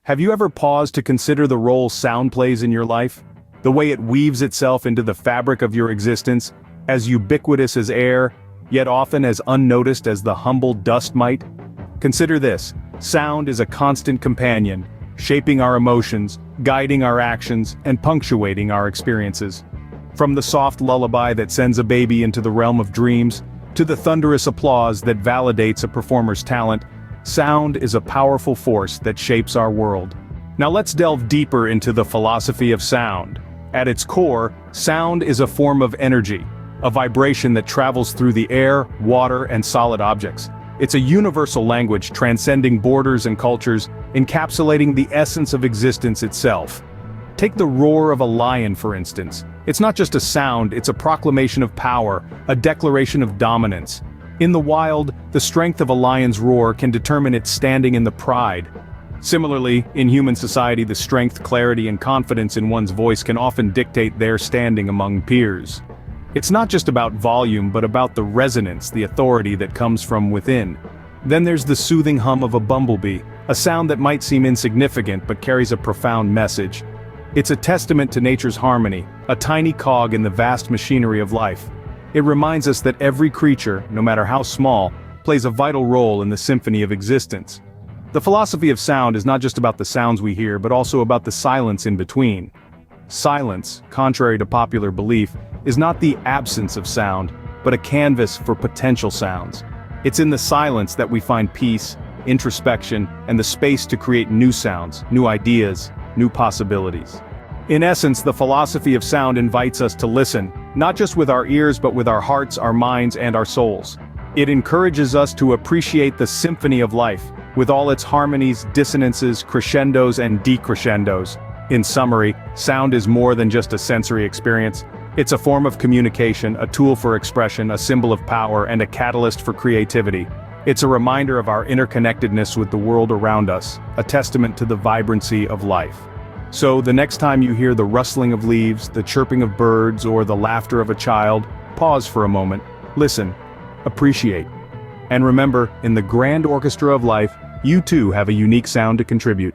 Have you ever paused to consider the role sound plays in your life? The way it weaves itself into the fabric of your existence, as ubiquitous as air, yet often as unnoticed as the humble dust mite? Consider this: sound is a constant companion, shaping our emotions, guiding our actions, and punctuating our experiences. From the soft lullaby that sends a baby into the realm of dreams, to the thunderous applause that validates a performer's talent, sound is a powerful force that shapes our world. Now let's delve deeper into the philosophy of sound. At its core, sound is a form of energy, a vibration that travels through the air, water, and solid objects. It's a universal language transcending borders and cultures, encapsulating the essence of existence itself. Take the roar of a lion, for instance. It's not just a sound, it's a proclamation of power, a declaration of dominance. In the wild, the strength of a lion's roar can determine its standing in the pride. Similarly, in human society, the strength, clarity, and confidence in one's voice can often dictate their standing among peers. It's not just about volume, but about the resonance, the authority that comes from within. Then there's the soothing hum of a bumblebee, a sound that might seem insignificant but carries a profound message. It's a testament to nature's harmony, a tiny cog in the vast machinery of life. It reminds us that every creature, no matter how small, plays a vital role in the symphony of existence. The philosophy of sound is not just about the sounds we hear, but also about the silence in between. Silence, contrary to popular belief, is not the absence of sound, but a canvas for potential sounds. It's in the silence that we find peace, introspection, and the space to create new sounds, new ideas, new possibilities. In essence, the philosophy of sound invites us to listen, not just with our ears but with our hearts, our minds, and our souls. It encourages us to appreciate the symphony of life, with all its harmonies, dissonances, crescendos, and decrescendos. In summary, sound is more than just a sensory experience. It's a form of communication, a tool for expression, a symbol of power, and a catalyst for creativity. It's a reminder of our interconnectedness with the world around us, a testament to the vibrancy of life. So, the next time you hear the rustling of leaves, the chirping of birds, or the laughter of a child, pause for a moment, listen, appreciate. And remember, in the grand orchestra of life, you too have a unique sound to contribute.